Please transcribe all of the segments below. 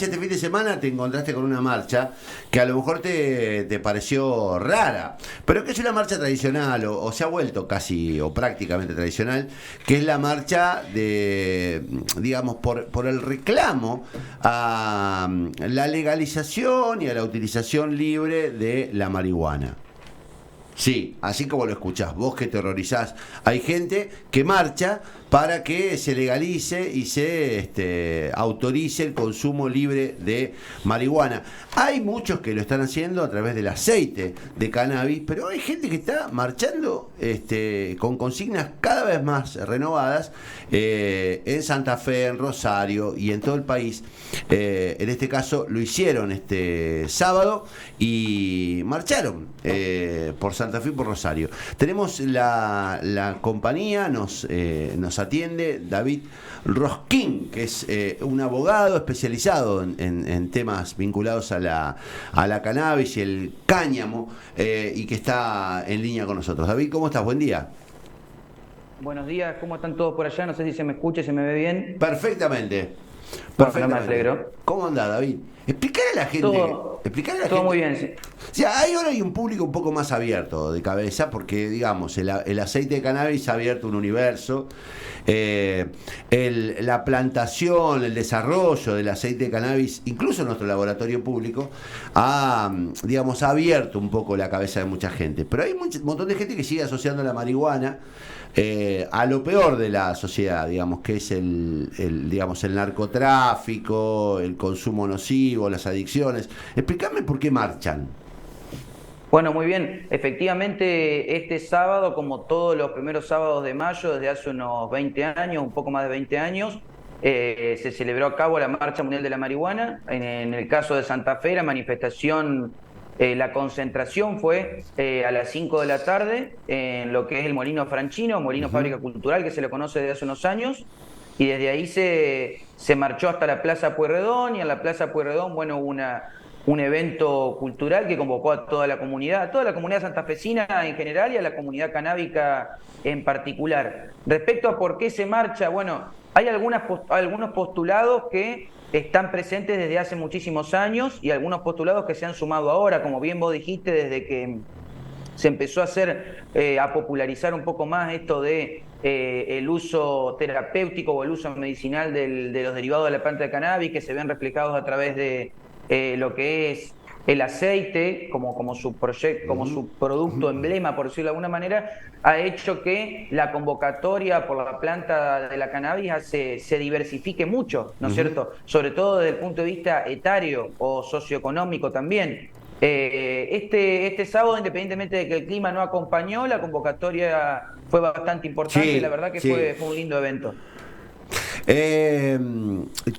Este fin de semana te encontraste con una marcha que a lo mejor te pareció rara, pero que es una marcha tradicional o se ha vuelto casi o prácticamente tradicional, que es la marcha de, digamos, por el reclamo a la legalización y a la utilización libre de la marihuana. Sí, así como lo escuchás, vos que terrorizás. Hay gente que marcha para que se legalice y se autorice el consumo libre de marihuana. Hay muchos que lo están haciendo a través del aceite de cannabis, pero hay gente que está marchando con consignas cada vez más renovadas en Santa Fe, en Rosario y en todo el país. En este caso lo hicieron este sábado y marcharon por Santa Fe y por Rosario. Tenemos la compañía, nos atiende David Rosquín, que es un abogado especializado en temas vinculados a la cannabis y el cáñamo, y que está en línea con nosotros. David, ¿cómo estás? Buen día. Buenos días, ¿cómo están todos por allá? No sé si se me escucha, se me ve bien. Perfectamente. Bueno, no me Perfectamente. alegro. ¿Cómo andás, David? Explicar a la gente. Todo, Explicar a la todo gente. muy bien, sí. O sea, ahora hay un público un poco más abierto de cabeza porque, digamos, el aceite de cannabis ha abierto un universo. La plantación, el desarrollo del aceite de cannabis, incluso nuestro laboratorio público, digamos, ha abierto un poco la cabeza de mucha gente. Pero hay un montón de gente que sigue asociando la marihuana a lo peor de la sociedad, digamos, que es digamos, el narcotráfico, el consumo nocivo, las adicciones. Explícame por qué marchan. Bueno, muy bien. Efectivamente, este sábado, como todos los primeros sábados de mayo, desde hace unos 20 años, un poco más de 20 años, se celebró a cabo la Marcha Mundial de la Marihuana. En el caso de Santa Fe, la manifestación, la concentración fue a las 5 de la tarde en lo que es el Molino Franchino, Molino Ujú. Fábrica Cultural, que se le conoce desde hace unos años. Y desde ahí se marchó hasta la Plaza Pueyrredón, y en la Plaza Pueyrredón, bueno, hubo un evento cultural que convocó a toda la comunidad santafesina en general y a la comunidad canábica en particular. Respecto a por qué se marcha, bueno, hay algunos postulados que están presentes desde hace muchísimos años y algunos postulados que se han sumado ahora, como bien vos dijiste, desde que se empezó a hacer, a popularizar un poco más esto de el uso terapéutico o el uso medicinal de los derivados de la planta de cannabis, que se ven reflejados a través de lo que es el aceite como su proyecto, como Ujú. su producto emblema, por decirlo de alguna manera, ha hecho que la convocatoria por la planta de la cannabis se diversifique mucho, ¿no es Ujú. cierto? Sobre todo desde el punto de vista etario o socioeconómico también. Este sábado, independientemente de que el clima no acompañó, la convocatoria fue bastante importante y la Sí, verdad que sí. fue un lindo evento. Eh,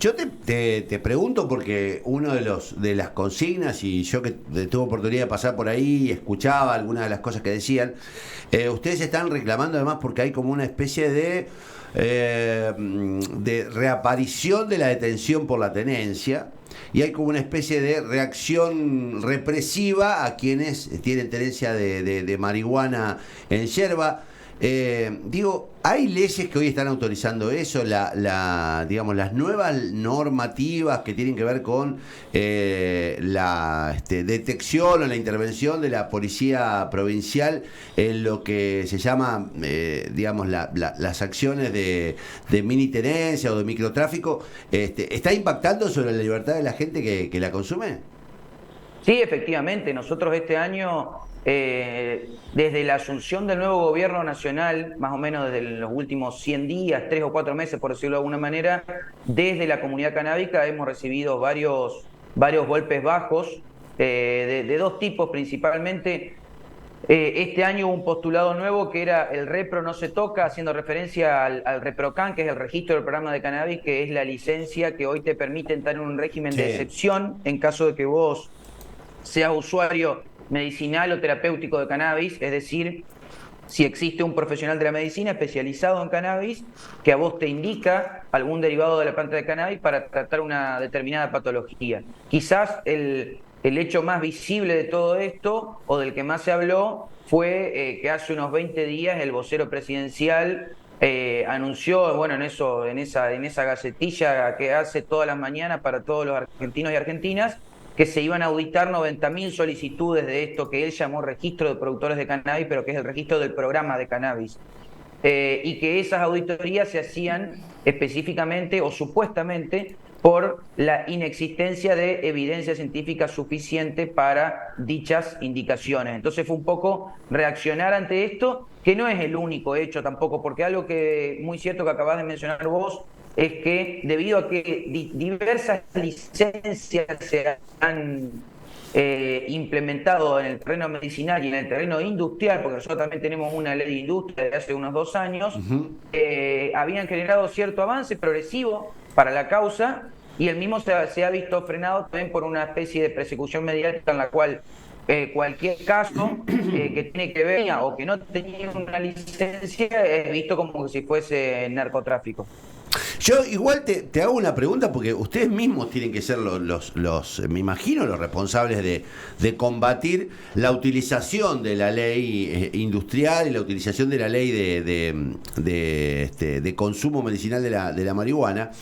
yo te pregunto porque uno de las consignas, y yo que tuve oportunidad de pasar por ahí y escuchaba algunas de las cosas que decían, ustedes están reclamando además porque hay como una especie de reaparición de la detención por la tenencia. Y hay como una especie de reacción represiva a quienes tienen tenencia de marihuana en yerba. Digo, hay leyes que hoy están autorizando eso, digamos, las nuevas normativas que tienen que ver con la detección o la intervención de la policía provincial en lo que se llama, digamos, las acciones de mini tenencia o de microtráfico. ¿Está impactando sobre la libertad de la gente que la consume? Sí, efectivamente, nosotros este año, desde la asunción del nuevo gobierno nacional, más o menos desde los últimos 100 días, 3 o 4 meses, por decirlo de alguna manera, desde la comunidad canábica hemos recibido varios golpes bajos, de dos tipos principalmente. Este año hubo un postulado nuevo que era el Repro no se toca, haciendo referencia al ReproCan, que es el registro del programa de cannabis, que es la licencia que hoy te permite entrar en un régimen de Sí. excepción en caso de que vos seas usuario medicinal o terapéutico de cannabis, es decir, si existe un profesional de la medicina especializado en cannabis que a vos te indica algún derivado de la planta de cannabis para tratar una determinada patología. Quizás el hecho más visible de todo esto, o del que más se habló, fue que hace unos 20 días el vocero presidencial anunció, bueno, en esa gacetilla que hace todas las mañanas para todos los argentinos y argentinas, que se iban a auditar 90.000 solicitudes de esto que él llamó registro de productores de cannabis, pero que es el registro del programa de cannabis. Y que esas auditorías se hacían específicamente o supuestamente por la inexistencia de evidencia científica suficiente para dichas indicaciones. Entonces fue un poco reaccionar ante esto, que no es el único hecho tampoco, porque algo que muy cierto que acabas de mencionar vos, es que debido a que diversas licencias se han implementado en el terreno medicinal y en el terreno industrial, porque nosotros también tenemos una ley de industria de hace unos 2 años, habían generado cierto avance progresivo para la causa, y el mismo se ha visto frenado también por una especie de persecución mediática en la cual cualquier caso que tiene que ver o que no tenía una licencia es visto como si fuese narcotráfico. Yo igual te hago una pregunta, porque ustedes mismos tienen que ser me imagino, los responsables de combatir la utilización de la ley industrial y la utilización de la ley de consumo medicinal de la marihuana,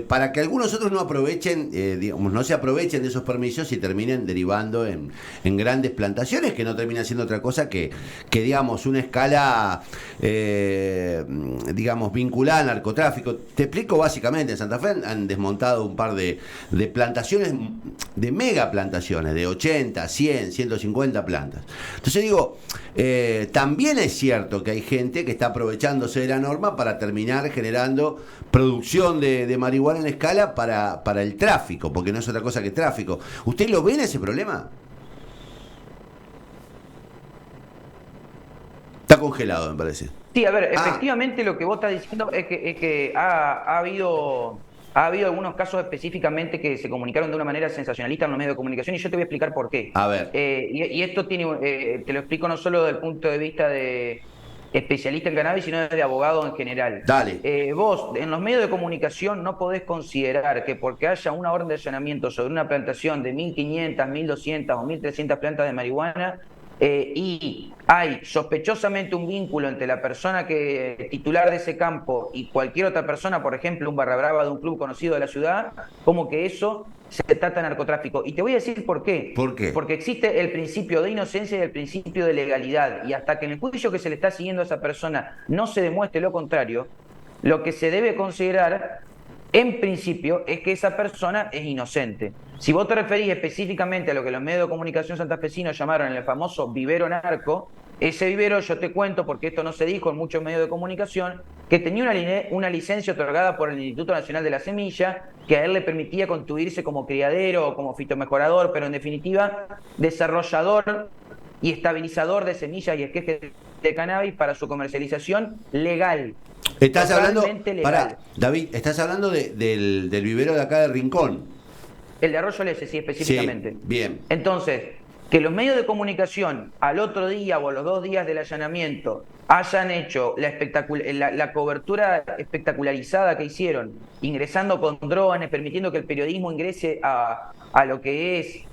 para que algunos otros no aprovechen, digamos, no se aprovechen de esos permisos y terminen derivando en grandes plantaciones que no terminan siendo otra cosa que digamos, una escala, digamos, vinculada al narcotráfico. Te explico básicamente, en Santa Fe han desmontado un par de plantaciones, de mega plantaciones, de 80, 100, 150 plantas. Entonces digo, también es cierto que hay gente que está aprovechándose de la norma para terminar generando producción de marihuana en escala para el tráfico, porque no es otra cosa que tráfico. ¿Usted lo ve en ese problema? Está congelado, me parece. Sí, a ver, efectivamente lo que vos estás diciendo es que ha habido algunos casos específicamente que se comunicaron de una manera sensacionalista en los medios de comunicación, y yo te voy a explicar por qué. A ver. Y esto tiene, te lo explico no solo desde el punto de vista de especialista en cannabis, sino de abogado en general. Dale. Vos, en los medios de comunicación, no podés considerar que porque haya una orden de allanamiento sobre una plantación de 1.500, 1.200 o 1.300 plantas de marihuana, y hay sospechosamente un vínculo entre la persona que titular de ese campo y cualquier otra persona, por ejemplo, un barra brava de un club conocido de la ciudad, como que eso se trata de narcotráfico. Y te voy a decir por qué. ¿Por qué? Porque existe el principio de inocencia y el principio de legalidad. Y hasta que en el juicio que se le está siguiendo a esa persona no se demuestre lo contrario, lo que se debe considerar en principio es que esa persona es inocente. Si vos te referís específicamente a lo que los medios de comunicación santafesinos llamaron el famoso vivero narco, ese vivero, yo te cuento, porque esto no se dijo en muchos medios de comunicación, que tenía una licencia otorgada por el Instituto Nacional de la Semilla, que a él le permitía constituirse como criadero o como fitomejorador, pero en definitiva desarrollador y estabilizador de semillas y esquejes de cannabis para su comercialización legal. Estás hablando, pará, David, estás hablando del vivero de acá de Rincón. El de Arroyo Lece, sí, específicamente. Sí, bien. Entonces, que los medios de comunicación al otro día o a los 2 días del allanamiento hayan hecho la cobertura espectacularizada que hicieron, ingresando con drones, permitiendo que el periodismo ingrese a lo que es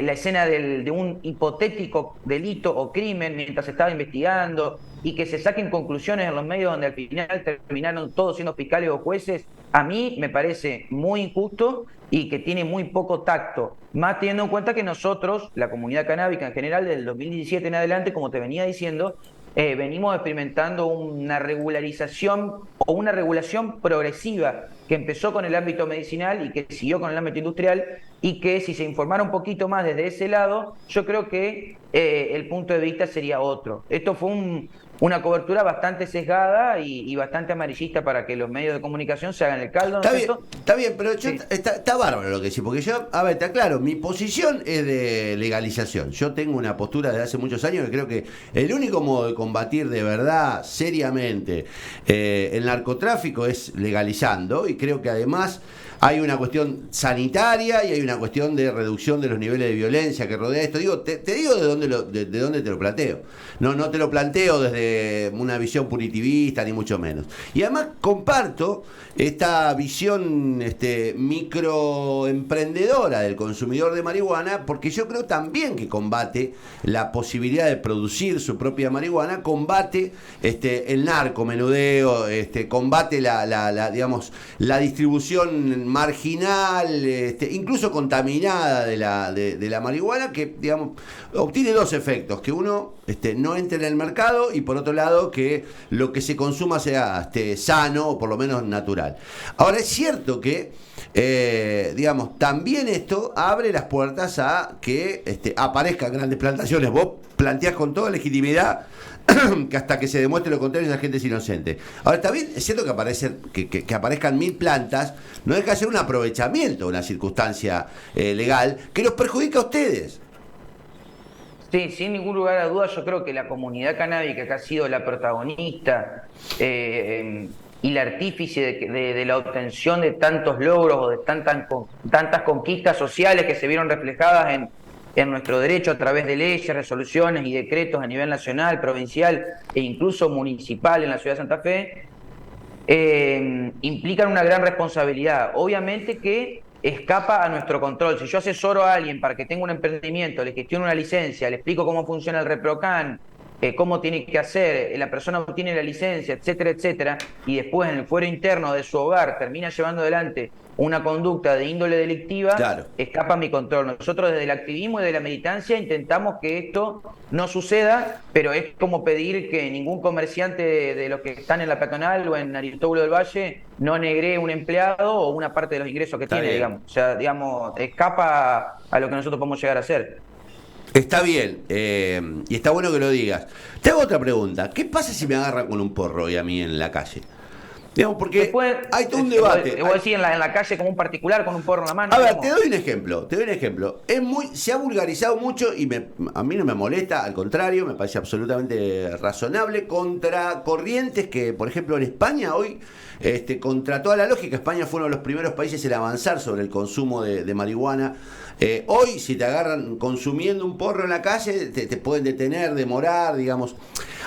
la escena de un hipotético delito o crimen mientras se estaba investigando, y que se saquen conclusiones en los medios donde al final terminaron todos siendo fiscales o jueces, a mí me parece muy injusto y que tiene muy poco tacto, más teniendo en cuenta que nosotros, la comunidad canábica en general, desde el 2017 en adelante, como te venía diciendo, venimos experimentando una regularización o una regulación progresiva que empezó con el ámbito medicinal y que siguió con el ámbito industrial, y que si se informara un poquito más desde ese lado, yo creo que el punto de vista sería otro. Esto fue una cobertura bastante sesgada y bastante amarillista para que los medios de comunicación se hagan el caldo. Está bien, pero está bárbaro lo que decís, porque yo, a ver, te aclaro, mi posición es de legalización. Yo tengo una postura desde hace muchos años que creo que el único modo de combatir de verdad, seriamente, el narcotráfico es legalizando, y creo que además hay una cuestión sanitaria y hay una cuestión de reducción de los niveles de violencia que rodea esto. Digo, te digo de dónde te lo planteo. No te lo planteo desde una visión punitivista, ni mucho menos. Y además comparto esta visión microemprendedora del consumidor de marihuana, porque yo creo también que combate la posibilidad de producir su propia marihuana, combate el narcomenudeo, combate digamos, la distribución marginal, incluso contaminada de la marihuana, que digamos obtiene dos efectos: que uno no entre en el mercado, y por otro lado que lo que se consuma sea sano, o por lo menos natural. Ahora, es cierto que digamos, también esto abre las puertas a que aparezcan grandes plantaciones. Vos planteás con toda legitimidad que hasta que se demuestre lo contrario esa gente es inocente. Ahora, está bien, es cierto que aparezcan 1000 plantas, no deja de ser un aprovechamiento de una circunstancia legal que los perjudica a ustedes. Sí, sin ningún lugar a dudas, yo creo que la comunidad canábica, que ha sido la protagonista y la artífice de la obtención de tantos logros o de tantas conquistas sociales que se vieron reflejadas en nuestro derecho a través de leyes, resoluciones y decretos a nivel nacional, provincial e incluso municipal en la ciudad de Santa Fe, implican una gran responsabilidad. Obviamente que escapa a nuestro control. Si yo asesoro a alguien para que tenga un emprendimiento, le gestiono una licencia, le explico cómo funciona el ReproCan, cómo tiene que hacer, la persona obtiene la licencia, etcétera, etcétera, y después en el fuero interno de su hogar termina llevando adelante una conducta de índole delictiva, claro, escapa a mi control. Nosotros desde el activismo y de la militancia intentamos que esto no suceda, pero es como pedir que ningún comerciante de los que están en la peatonal o en Aristóbulo del Valle no negree un empleado o una parte de los ingresos que tiene, digamos. O sea, digamos, escapa a lo que nosotros podemos llegar a hacer. Está bien, y está bueno que lo digas. Te hago otra pregunta. ¿Qué pasa si me agarran con un porro hoy a mí en la calle? Digamos, porque después, hay todo un debate. Te voy a decir en la calle como un particular con un porro en la mano. A ver, te doy un ejemplo. Se ha vulgarizado mucho y a mí no me molesta, al contrario, me parece absolutamente razonable, contra corrientes que, por ejemplo, en España hoy, contra toda la lógica, España fue uno de los primeros países en avanzar sobre el consumo de marihuana. Hoy, si te agarran consumiendo un porro en la calle, te pueden detener, demorar, digamos.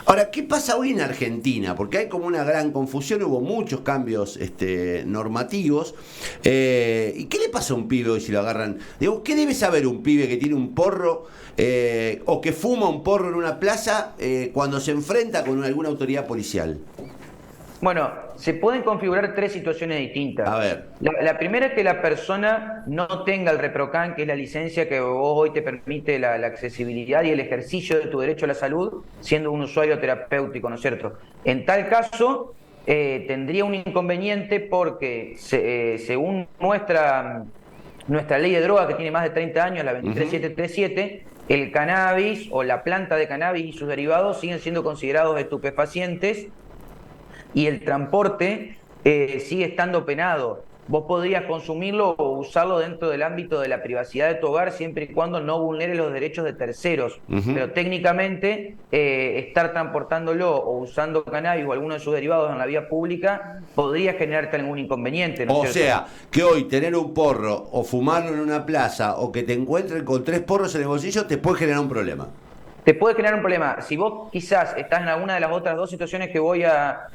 Ahora, ¿qué pasa hoy en Argentina? Porque hay como una gran confusión, hubo muchos cambios normativos. ¿Y qué le pasa a un pibe hoy si lo agarran? Digo, ¿qué debe saber un pibe que tiene un porro o que fuma un porro en una plaza cuando se enfrenta con alguna autoridad policial? Bueno, se pueden configurar tres situaciones distintas. A ver. La primera es que la persona no tenga el ReproCan, que es la licencia que vos hoy te permite la accesibilidad y el ejercicio de tu derecho a la salud, siendo un usuario terapéutico, ¿no es cierto? En tal caso, tendría un inconveniente porque, según nuestra ley de droga, que tiene más de 30 años, la 23737, el cannabis o la planta de cannabis y sus derivados siguen siendo considerados estupefacientes, y el transporte sigue estando penado. Vos podrías consumirlo o usarlo dentro del ámbito de la privacidad de tu hogar siempre y cuando no vulnere los derechos de terceros. Pero técnicamente estar transportándolo o usando cannabis o alguno de sus derivados en la vía pública podría generarte algún inconveniente, ¿no es cierto? O sea, que hoy tener un porro o fumarlo en una plaza o que te encuentren con 3 porros en el bolsillo te puede generar un problema. Te puede generar un problema. Si vos quizás estás en alguna de las otras dos situaciones que voy a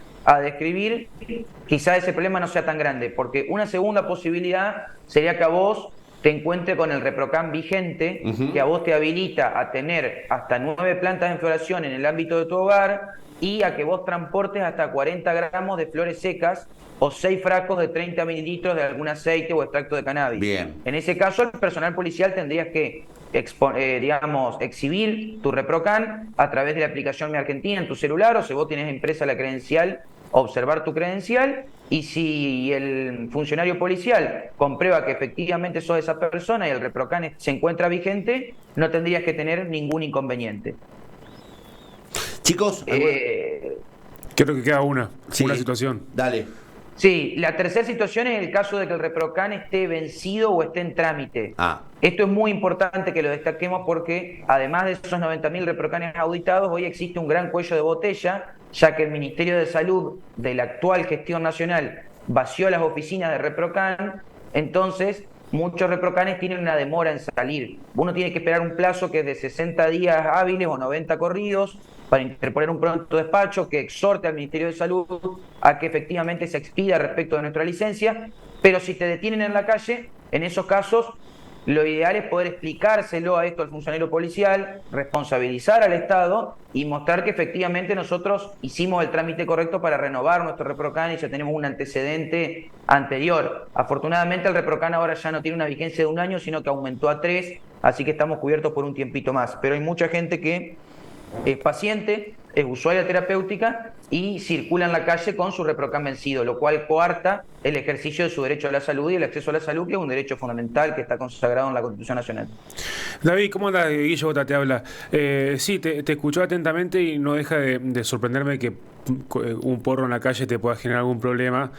describir, quizás ese problema no sea tan grande, porque una segunda posibilidad sería que a vos te encuentre con el ReproCan vigente, que a vos te habilita a tener hasta 9 plantas en floración en el ámbito de tu hogar y a que vos transportes hasta 40 gramos de flores secas o 6 frascos de 30 mililitros de algún aceite o extracto de cannabis. Bien. En ese caso, el personal policial tendría que exhibir tu ReproCan a través de la aplicación Mi Argentina en tu celular, o si vos tenés impresa la credencial, observar tu credencial, y si el funcionario policial comprueba que efectivamente sos esa persona y el ReproCan se encuentra vigente, no tendrías que tener ningún inconveniente. Chicos, creo que queda una situación. Dale. Sí, la tercera situación es el caso de que el ReproCan esté vencido o esté en trámite. Esto es muy importante que lo destaquemos porque, además de esos 90.000 ReproCanes auditados, hoy existe un gran cuello de botella, ya que el Ministerio de Salud de la actual gestión nacional vació las oficinas de ReproCan entonces muchos reprocanes tienen una demora en salir. Uno tiene que esperar un plazo que es de 60 días hábiles o 90 corridos para interponer un pronto despacho que exhorte al Ministerio de Salud a que efectivamente se expida respecto de nuestra licencia, pero si te detienen en la calle, en esos casos lo ideal es poder explicárselo a esto al funcionario policial, responsabilizar al Estado y mostrar que efectivamente nosotros hicimos el trámite correcto para renovar nuestro ReproCan y ya tenemos un antecedente anterior. Afortunadamente el ReproCan ahora ya no tiene una vigencia de 1 año, sino que aumentó a 3, así que estamos cubiertos por un tiempito más. Pero hay mucha gente que es paciente, es usuaria terapéutica y circula en la calle con su ReproCan vencido, lo cual coarta el ejercicio de su derecho a la salud y el acceso a la salud, que es un derecho fundamental que está consagrado en la Constitución Nacional. David, ¿cómo andas? Guillo Bota te habla. Sí, te escuchó atentamente y no deja de sorprenderme que un porro en la calle te pueda generar algún problema.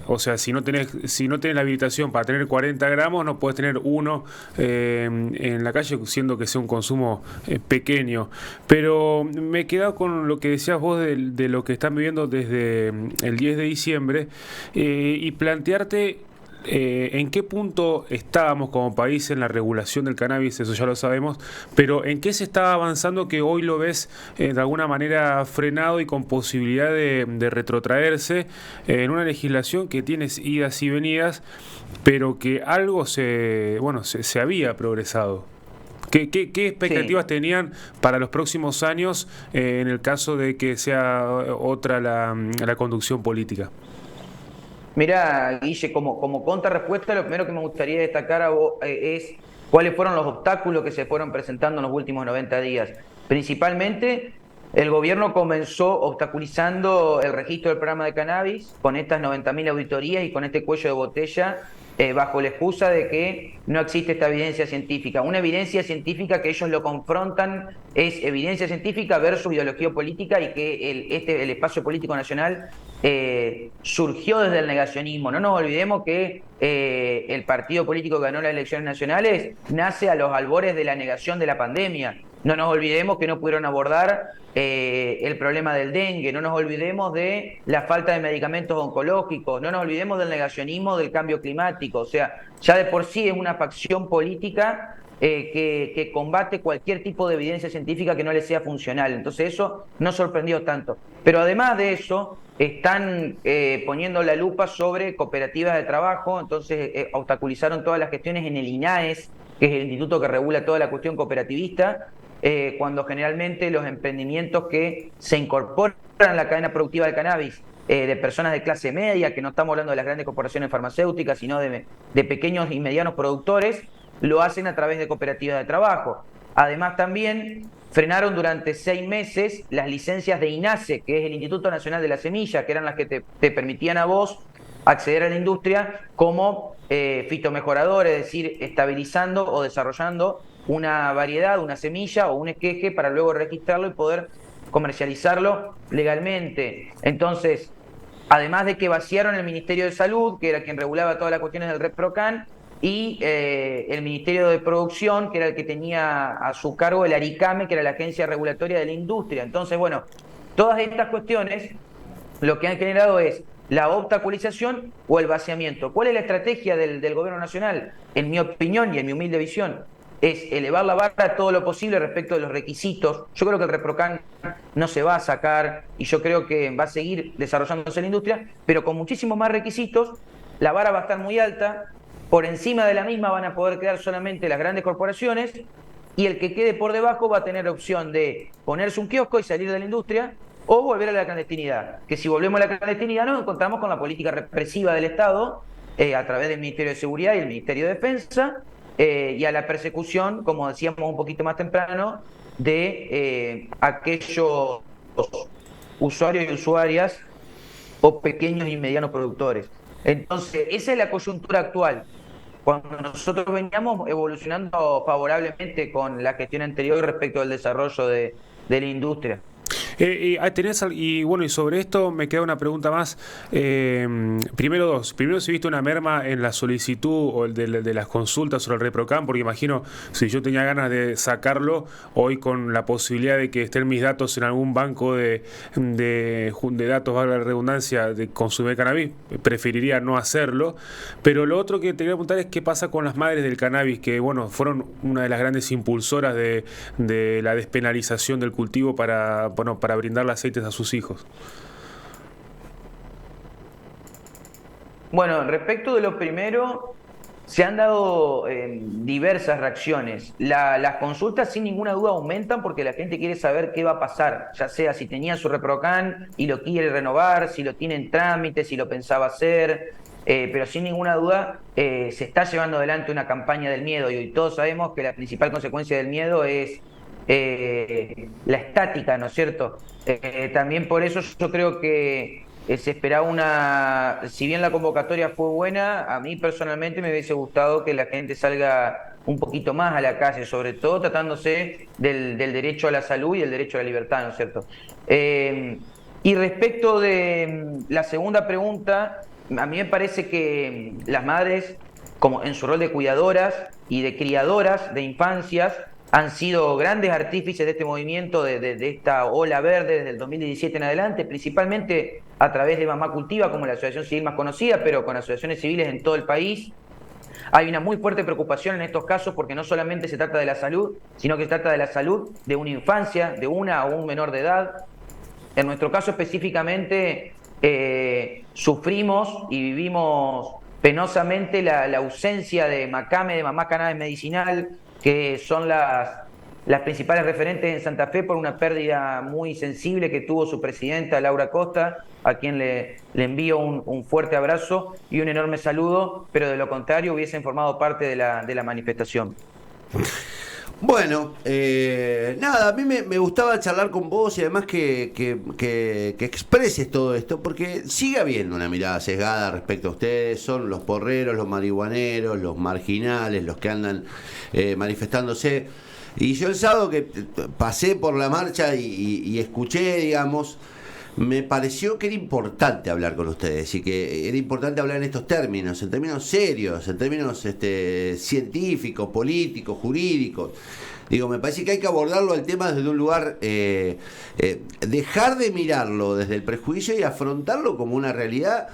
O sea, si no tenés la habilitación para tener 40 gramos, no podés tener uno en la calle, siendo que sea un consumo pequeño. Pero me he quedado con lo que decías vos de lo que están viviendo desde el 10 de diciembre y plantearte en qué punto estábamos como país en la regulación del cannabis, eso ya lo sabemos, pero en qué se está avanzando que hoy lo ves de alguna manera frenado y con posibilidad de retrotraerse en una legislación que tiene idas y venidas, pero que algo se había progresado. ¿Qué expectativas tenían para los próximos años en el caso de que sea otra la conducción política? Mira, Guille, como contrarrespuesta, lo primero que me gustaría destacar es cuáles fueron los obstáculos que se fueron presentando en los últimos 90 días. Principalmente, el gobierno comenzó obstaculizando el registro del programa de cannabis con estas 90.000 auditorías y con este cuello de botella bajo la excusa de que no existe esta evidencia científica. Una evidencia científica que ellos lo confrontan es evidencia científica versus ideología política y que el espacio político nacional surgió desde el negacionismo. No nos olvidemos que el partido político que ganó las elecciones nacionales nace a los albores de la negación de la pandemia. No nos olvidemos que no pudieron abordar el problema del dengue, no nos olvidemos de la falta de medicamentos oncológicos, no nos olvidemos del negacionismo del cambio climático. O sea, ya de por sí es una facción política que combate cualquier tipo de evidencia científica que no le sea funcional. Entonces eso no sorprendió tanto. Pero además de eso, están poniendo la lupa sobre cooperativas de trabajo, entonces obstaculizaron todas las gestiones en el INAES, que es el instituto que regula toda la cuestión cooperativista, cuando generalmente los emprendimientos que se incorporan a la cadena productiva del cannabis, de personas de clase media, que no estamos hablando de las grandes corporaciones farmacéuticas, sino de pequeños y medianos productores, lo hacen a través de cooperativas de trabajo. Además también frenaron durante 6 meses las licencias de INASE, que es el Instituto Nacional de la Semilla, que eran las que te permitían a vos acceder a la industria como fitomejorador, es decir, estabilizando o desarrollando una variedad, una semilla o un esqueje para luego registrarlo y poder comercializarlo legalmente. Entonces, además de que vaciaron el Ministerio de Salud, que era quien regulaba todas las cuestiones del ReproCan, y el Ministerio de Producción, que era el que tenía a su cargo el ARICAME, que era la Agencia Regulatoria de la Industria. Entonces, bueno, todas estas cuestiones lo que han generado es la obstaculización o el vaciamiento. ¿Cuál es la estrategia del gobierno nacional? En mi opinión y en mi humilde visión, es elevar la vara todo lo posible respecto de los requisitos. Yo creo que el ReproCan no se va a sacar y yo creo que va a seguir desarrollándose la industria, pero con muchísimos más requisitos. La vara va a estar muy alta, por encima de la misma van a poder quedar solamente las grandes corporaciones y el que quede por debajo va a tener opción de ponerse un kiosco y salir de la industria o volver a la clandestinidad. Que si volvemos a la clandestinidad nos encontramos con la política represiva del Estado a través del Ministerio de Seguridad y el Ministerio de Defensa, y a la persecución, como decíamos un poquito más temprano, de aquellos usuarios y usuarias o pequeños y medianos productores. Entonces, esa es la coyuntura actual. Cuando nosotros veníamos evolucionando favorablemente con la gestión anterior respecto al desarrollo de la industria. Y bueno, y sobre esto me queda una pregunta más. Primero si viste una merma en la solicitud o de las consultas sobre el ReproCam, porque imagino, si yo tenía ganas de sacarlo, hoy con la posibilidad de que estén mis datos en algún banco de datos, valga la redundancia, de consumir cannabis, preferiría no hacerlo. Pero lo otro que te quería preguntar es qué pasa con las madres del cannabis, que bueno, fueron una de las grandes impulsoras de la despenalización del cultivo para brindarle aceites a sus hijos. Bueno, respecto de lo primero, se han dado diversas reacciones. Las consultas sin ninguna duda aumentan porque la gente quiere saber qué va a pasar, ya sea si tenía su ReproCam y lo quiere renovar, si lo tiene en trámite, si lo pensaba hacer, pero sin ninguna duda se está llevando adelante una campaña del miedo y hoy todos sabemos que la principal consecuencia del miedo es la estática, ¿no es cierto? También por eso yo creo que se esperaba si bien la convocatoria fue buena, a mí personalmente me hubiese gustado que la gente salga un poquito más a la calle, sobre todo tratándose del derecho a la salud y el derecho a la libertad, ¿no es cierto? Y respecto de la segunda pregunta, a mí me parece que las madres, como en su rol de cuidadoras y de criadoras de infancias, han sido grandes artífices de este movimiento, de esta ola verde desde el 2017 en adelante, principalmente a través de Mamá Cultiva, como la asociación civil más conocida, pero con asociaciones civiles en todo el país. Hay una muy fuerte preocupación en estos casos porque no solamente se trata de la salud, sino que se trata de la salud de una infancia, de una o un menor de edad. En nuestro caso específicamente sufrimos y vivimos penosamente la ausencia de Macame, de Mamá Cannabis Medicinal, que son las principales referentes en Santa Fe por una pérdida muy sensible que tuvo su presidenta Laura Costa, a quien le envío un fuerte abrazo y un enorme saludo, pero de lo contrario hubiesen formado parte de la manifestación. Bueno, nada, a mí me gustaba charlar con vos y además que expreses todo esto, porque sigue habiendo una mirada sesgada respecto a ustedes. Son los porreros, los marihuaneros, los marginales, los que andan manifestándose. Y yo el sábado que pasé por la marcha y escuché, digamos, me pareció que era importante hablar con ustedes y que era importante hablar en estos términos, en términos serios, en términos científicos, políticos, jurídicos. Digo, me parece que hay que abordarlo el tema desde un lugar, dejar de mirarlo desde el prejuicio y afrontarlo como una realidad.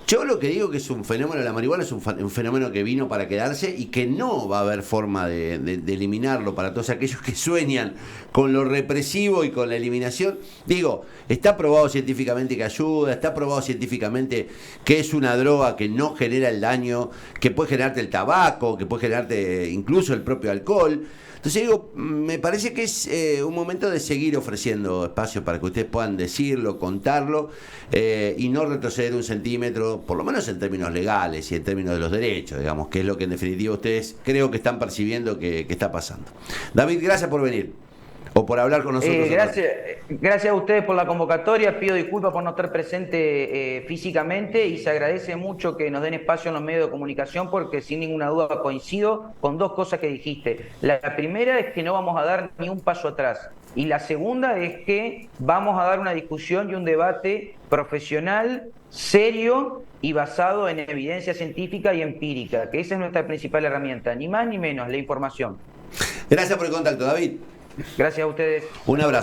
Yo lo que digo que es un fenómeno, la marihuana es un fenómeno que vino para quedarse y que no va a haber forma de eliminarlo para todos aquellos que sueñan con lo represivo y con la eliminación. Digo, está probado científicamente que ayuda, está probado científicamente que es una droga que no genera el daño que puede generarte el tabaco, que puede generarte incluso el propio alcohol. Entonces digo, me parece que es un momento de seguir ofreciendo espacio para que ustedes puedan decirlo, contarlo y no retroceder un centímetro, por lo menos en términos legales y en términos de los derechos, digamos, que es lo que en definitiva ustedes creo que están percibiendo que está pasando. David, gracias por venir. O por hablar con nosotros. Gracias a ustedes por la convocatoria. Pido disculpas por no estar presente físicamente y se agradece mucho que nos den espacio en los medios de comunicación porque sin ninguna duda coincido con dos cosas que dijiste. La primera es que no vamos a dar ni un paso atrás y la segunda es que vamos a dar una discusión y un debate profesional, serio y basado en evidencia científica y empírica, que esa es nuestra principal herramienta, ni más ni menos, la información. Gracias por el contacto, David. Gracias a ustedes. Un abrazo.